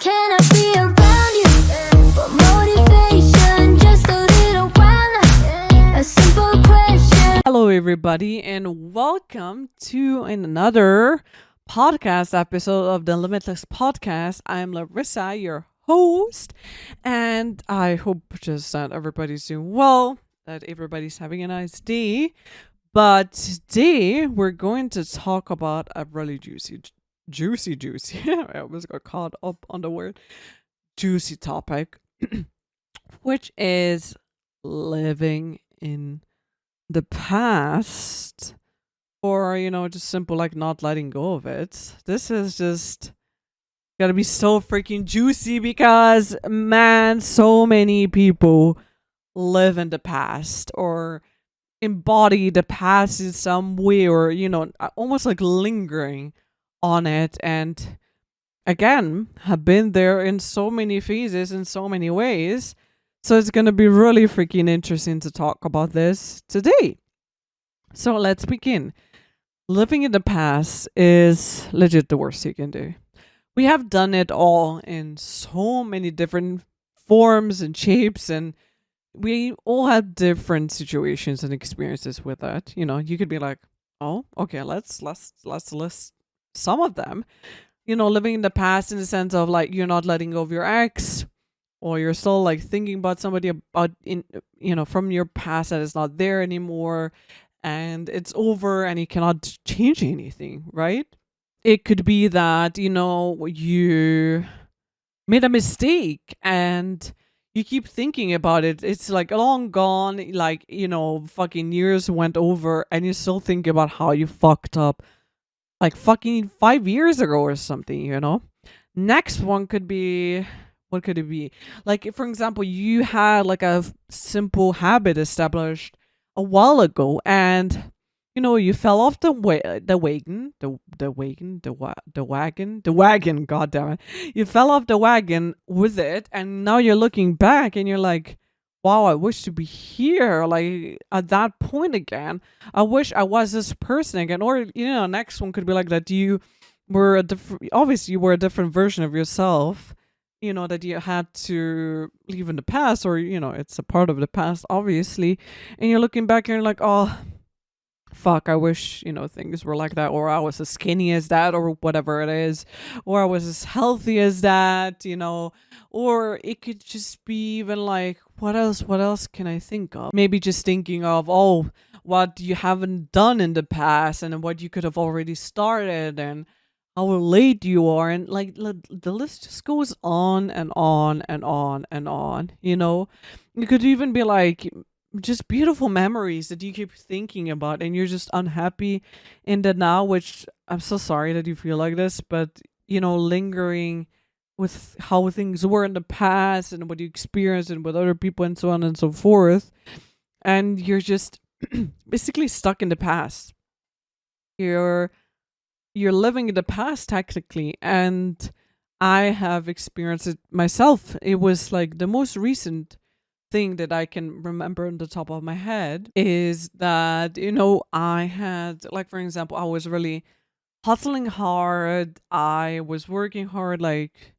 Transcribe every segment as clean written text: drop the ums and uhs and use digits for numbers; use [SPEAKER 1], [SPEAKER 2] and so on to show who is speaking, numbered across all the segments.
[SPEAKER 1] Can I be around you for motivation? Just a little while. A simple question.
[SPEAKER 2] Hello, everybody, and welcome to another podcast episode of the Limitless Podcast. I'm Larissa, your host, and I hope just that everybody's doing well, that everybody's having a nice day. But today we're going to talk about a really juicy. I almost got caught up on the word juicy topic, which is living in the past, or just simple like not letting go of it. This is just gotta be so freaking juicy because, man, so many people live in the past or embody the past in some way, or almost like lingering on it, and again have been there in so many phases, in so many ways. So it's gonna be really freaking interesting to talk about this today. So let's begin. Living in the past is legit the worst you can do. We have done it all in so many different forms and shapes, and we all have different situations and experiences with that. You could be like, oh, okay, let's list some of them. Living in the past in the sense of like you're not letting go of your ex, or you're still like thinking about somebody about from your past that is not there anymore, and it's over and you cannot change anything, right? It could be that you made a mistake and you keep thinking about it. It's like long gone, like fucking years went over and you still think about how you fucked up like fucking 5 years ago or something. Next one could be, what could it be? Like, for example, you had like a simple habit established a while ago, and you fell off the wagon. God damn it! You fell off the wagon with it, and now you're looking back, and you're like, "Wow, I wish to be here." Like at that point again, I wish I was this person again. Or next one could be like that. You were obviously you were a different version of yourself, that you had to leave in the past, or it's a part of the past obviously, and you're looking back and you're like, oh fuck, I wish things were like that, or I was as skinny as that, or whatever it is, or I was as healthy as that, or it could just be even like, what else can I think of? Maybe just thinking of, oh, what you haven't done in the past and what you could have already started, and how late you are, and like the list just goes on and on and on and on. It could even be like just beautiful memories that you keep thinking about, and you're just unhappy in the now, which I'm so sorry that you feel like this, but lingering with how things were in the past and what you experienced and with other people and so on and so forth, and you're just basically stuck in the past. You're living in the past technically, and I have experienced it myself. It was like the most recent thing that I can remember on the top of my head is that I had, like, for example, I was really hustling hard. I was working hard like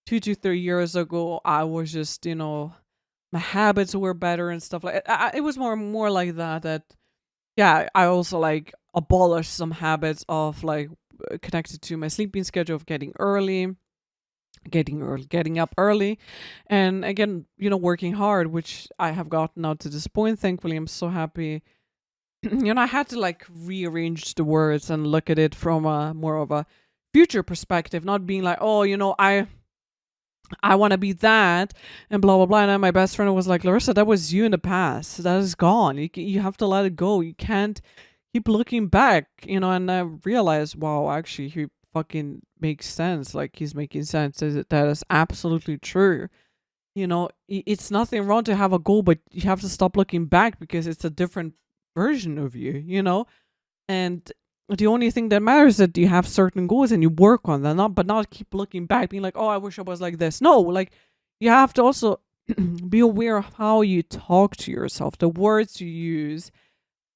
[SPEAKER 2] 2 to 3 years ago. I was just my habits were better and stuff like it was more like that yeah, I also like abolished some habits of like connected to my sleeping schedule of getting up early, and again working hard, which I have gotten out to this point. Thankfully, I'm so happy. I had to like rearrange the words and look at it from a more of a future perspective, not being like, oh, I want to be that and blah blah blah. And then my best friend was like, Larissa, that was you in the past, that is gone. You have to let it go. You can't keep looking back. And I realized, wow, actually he fucking makes sense. Like, he's making sense. That is absolutely true. It's nothing wrong to have a goal, but you have to stop looking back because it's a different version of you. And the only thing that matters is that you have certain goals and you work on them, not keep looking back being like, oh, I wish I was like this. No, like, you have to also be aware of how you talk to yourself, the words you use,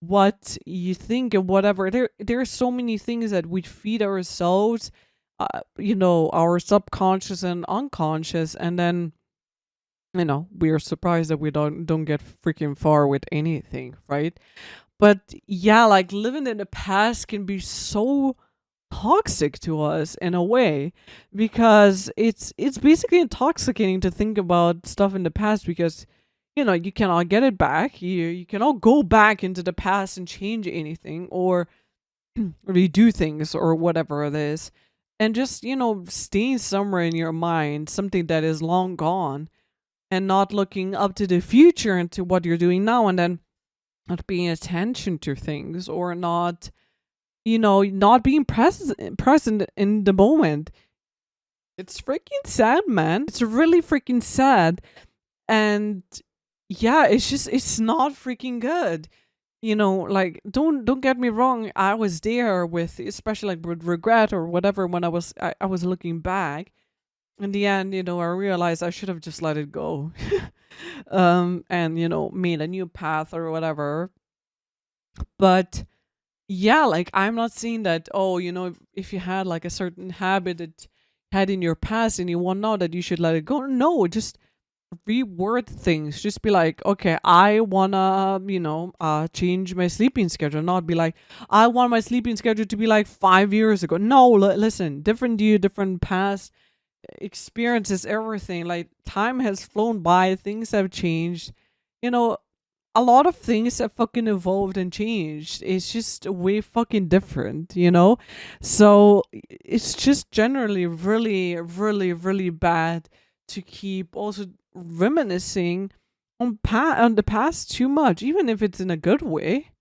[SPEAKER 2] what you think, and whatever. There are so many things that we feed ourselves our subconscious and unconscious, and then we are surprised that we don't get freaking far with anything, right? But yeah, like living in the past can be so toxic to us in a way, because it's basically intoxicating to think about stuff in the past, because you cannot get it back. You cannot go back into the past and change anything, or redo things, or whatever it is. And just staying somewhere in your mind, something that is long gone, and not looking up to the future and to what you're doing now, and then not paying attention to things, or not being present in the moment. It's freaking sad, man. It's really freaking sad. And yeah, it's not freaking good. Like, don't get me wrong, I was there with, especially like with regret or whatever, when I was looking back. In the end, I realized I should have just let it go. And made a new path or whatever. But yeah, like, I'm not saying that, oh, if you had like a certain habit that you had in your past and you want now, that you should let it go. No, just reword things. Just be like, okay, I wanna change my sleeping schedule. Not be like, I want my sleeping schedule to be like 5 years ago. No, listen, different you, different past experiences, everything. Like, time has flown by, things have changed. you know a lot of things have fucking evolved and changed. It's just way fucking different. So it's just generally really, really, really bad to keep also reminiscing on the past too much, even if it's in a good way.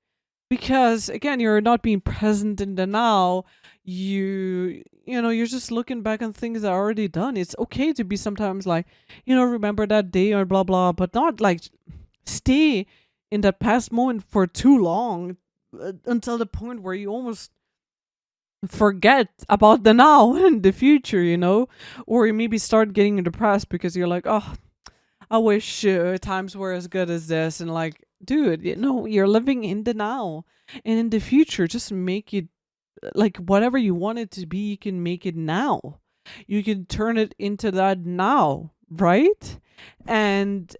[SPEAKER 2] Because again, you're not being present in the now. You're just looking back on things that are already done. It's okay to be sometimes like, remember that day or blah blah, but not like stay in that past moment for too long, until the point where you almost forget about the now and the future. Or you maybe start getting depressed because you're like, oh, I wish times were as good as this. And like, dude, you're living in the now, and in the future, just make it like whatever you want it to be. You can make it now. You can turn it into that now, right? And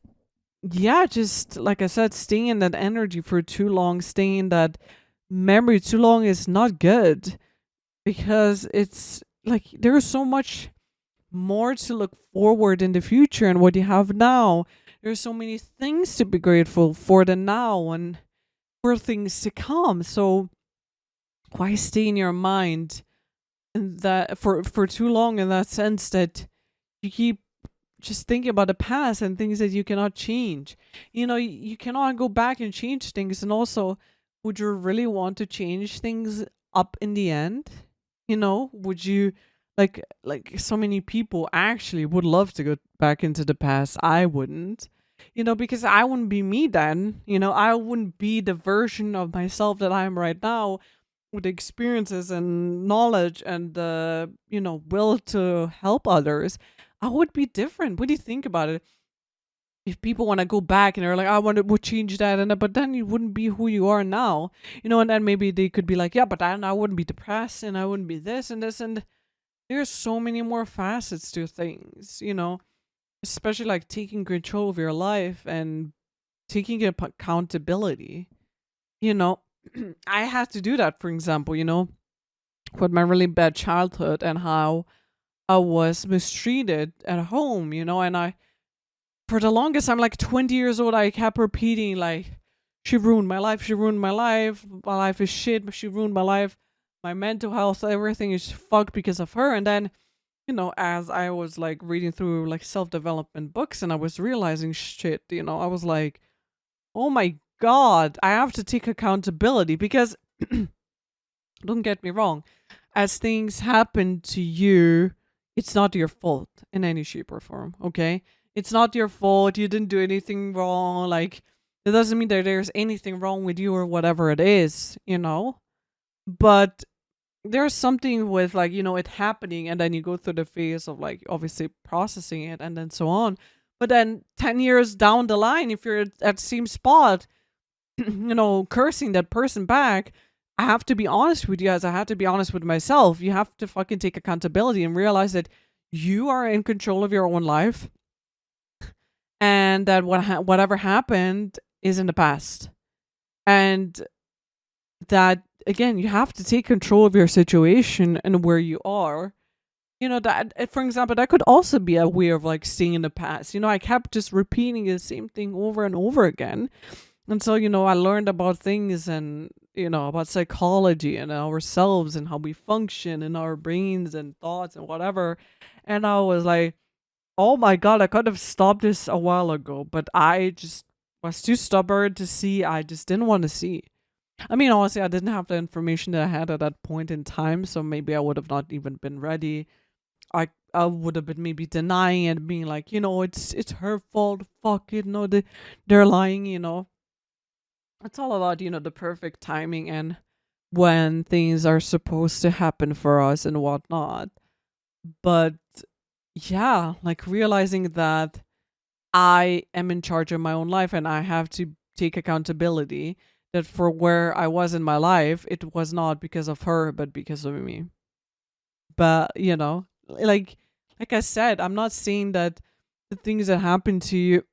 [SPEAKER 2] yeah, just like I said, staying in that energy for too long, staying in that memory too long is not good, because it's like there's so much more to look forward in the future and what you have now. There's so many things to be grateful for the now and for things to come. So why stay in your mind in that for too long, in that sense that you keep just thinking about the past and things that you cannot change. You cannot go back and change things. And also, would you really want to change things up in the end? Would you, like so many people actually would love to go back into the past? I wouldn't. Because I wouldn't be me then. I wouldn't be the version of myself that I am right now, with experiences and knowledge and the will to help others. I would be different. What do you think about it? If people want to go back and they're like, I want to would change that, and but then you wouldn't be who you are now. And then maybe they could be like, yeah, but then I wouldn't be depressed, and I wouldn't be this and this, and there's so many more facets to things. Especially like taking control of your life and taking accountability. you know I had to do that, for example, with my really bad childhood and how I was mistreated at home. And I, for the longest, I'm like 20 years old, I kept repeating, like, she ruined my life, she ruined my life is shit, she ruined my life, my mental health, everything is fucked because of her. And then, as I was like reading through like self-development books, and I was realizing shit, I was like, oh my god, I have to take accountability. Because don't get me wrong, as things happen to you, it's not your fault in any shape or form, okay? It's not your fault. You didn't do anything wrong. Like, it doesn't mean that there's anything wrong with you or whatever it is. But there's something with, like, it happening, and then you go through the phase of, like, obviously processing it and then so on. But then 10 years down the line, if you're at the same spot, cursing that person back, I have to be honest with you, as I had to be honest with myself. You have to fucking take accountability and realize that you are in control of your own life, and that whatever happened is in the past. And that, again, you have to take control of your situation and where you are. That, for example, that could also be a way of like staying in the past. I kept just repeating the same thing over and over again until, I learned about things and, about psychology and ourselves and how we function in our brains and thoughts and whatever. And I was like, oh my God, I could have stopped this a while ago, but I just was too stubborn to see. I just didn't want to see. I mean, honestly, I didn't have the information that I had at that point in time, so maybe I would have not even been ready. I would have been maybe denying it, being like, it's her fault. Fuck it, no, they're lying. It's all about the perfect timing and when things are supposed to happen for us and whatnot. But yeah, like realizing that I am in charge of my own life and I have to take accountability. That for where I was in my life, it was not because of her, but because of me. But like I said, I'm not saying that the things that happen to you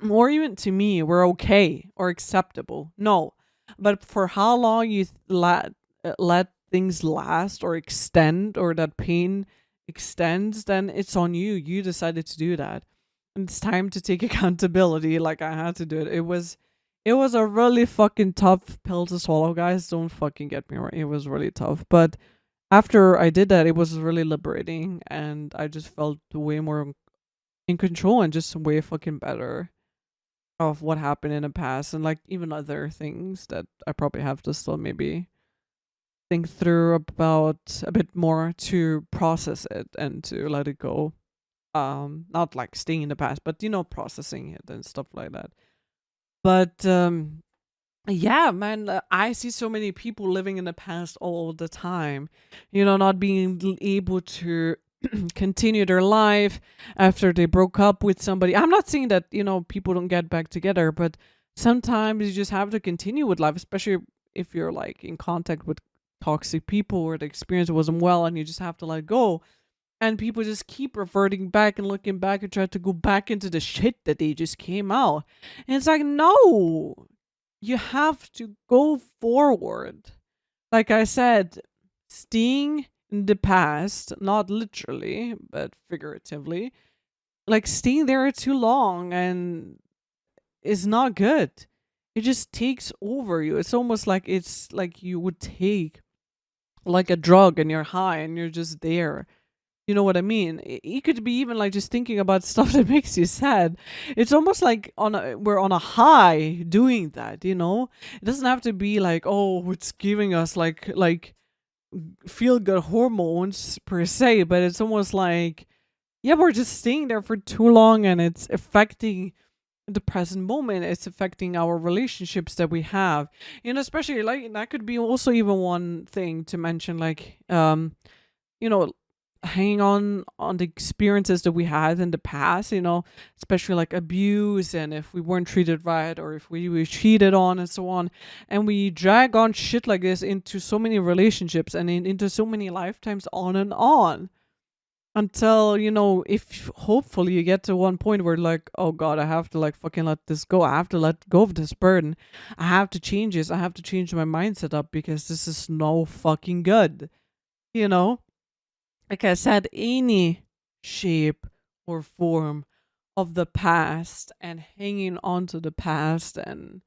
[SPEAKER 2] or even to me were okay or acceptable. No, but for how long you let things last or extend, or that pain extends, then it's on you. You decided to do that, and it's time to take accountability. Like I had to do it. It was a really fucking tough pill to swallow, guys. Don't fucking get me wrong. It was really tough, but after I did that, it was really liberating, and I just felt way more in control and just way fucking better of what happened in the past, and like even other things that I probably have to still maybe think through about a bit more to process it and to let it go. Not like staying in the past, but processing it and stuff like that. But yeah, man, I see so many people living in the past all the time, not being able to continue their life after they broke up with somebody. I'm not saying that, people don't get back together, but sometimes you just have to continue with life, especially if you're like in contact with toxic people or the experience wasn't well and you just have to let go. And people just keep reverting back and looking back and try to go back into the shit that they just came out. And it's like, no, you have to go forward. Like I said, staying in the past, not literally, but figuratively, like staying there too long and is not good. It just takes over you. It's like you would take like a drug and you're high and you're just there. You know what I mean? It could be even like just thinking about stuff that makes you sad. It's almost like we're on a high doing that. It doesn't have to be like, oh, it's giving us like feel good hormones per se, but it's almost like, yeah, we're just staying there for too long and it's affecting the present moment. It's affecting our relationships that we have. Especially like that could be also even one thing to mention, like you know hanging on the experiences that we had in the past, especially like abuse, and if we weren't treated right or if we were cheated on and so on, and we drag on shit like this into so many relationships and into so many lifetimes on and on, until if hopefully you get to one point where like, oh God, I have to like fucking let this go. I have to let go of this burden. I have to change this. I have to change my mindset up because this is no fucking good, you know like I said, any shape or form of the past and hanging on to the past and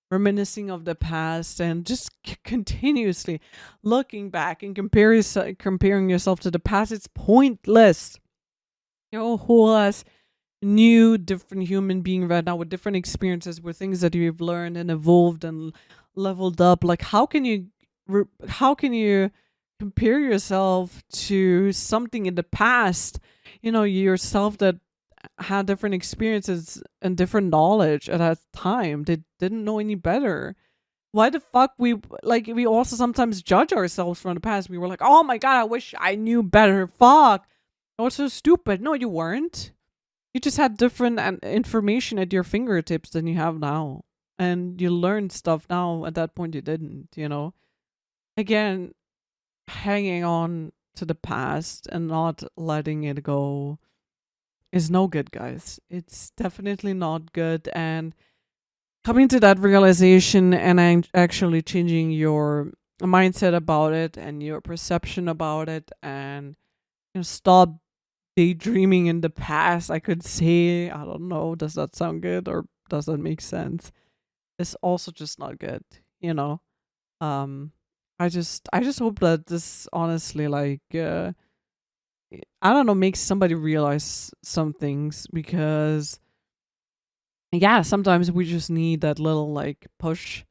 [SPEAKER 2] reminiscing of the past and just continuously looking back and comparing yourself to the past, it's pointless. You're a whole ass new different human being right now with different experiences, with things that you've learned and evolved and leveled up. Like how can you compare yourself to something in the past, yourself that had different experiences and different knowledge at that time? They didn't know any better. Why the fuck we also sometimes judge ourselves from the past. We were like, oh my God, I wish I knew better. Fuck, I was so stupid. No, you weren't. You just had different information at your fingertips than you have now, and you learned stuff now. At that point you didn't. again, hanging on to the past and not letting it go is no good, guys. It's definitely not good. And coming to that realization and actually changing your mindset about it and your perception about it, and stop daydreaming in the past, I could say. I don't know, does that sound good or does that make sense? It's also just not good, you know. um I just hope that this honestly, like, I don't know, makes somebody realize some things, because yeah, sometimes we just need that little like push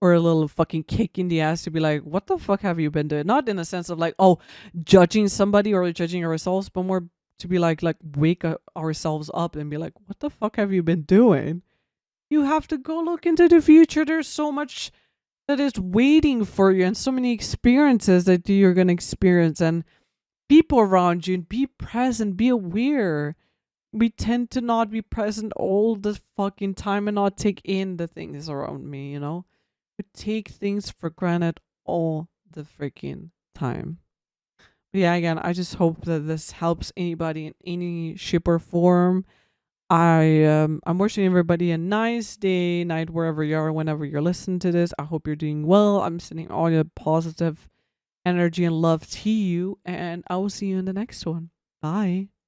[SPEAKER 2] or a little fucking kick in the ass to be like, what the fuck have you been doing? Not in a sense of like, oh, judging somebody or judging ourselves, but more to be like wake ourselves up and be like, what the fuck have you been doing? You have to go look into the future. There's so much that is waiting for you and so many experiences that you're going to experience, and people around you, and be present, be aware. We tend to not be present all the fucking time and not take in the things around me, you know? We take things for granted all the freaking time. But yeah, again, I just hope that this helps anybody in any shape or form. I'm wishing everybody a nice day, night, wherever you are, whenever you're listening to this. I hope you're doing well. I'm sending all your positive energy and love to you, and I will see you in the next one. Bye.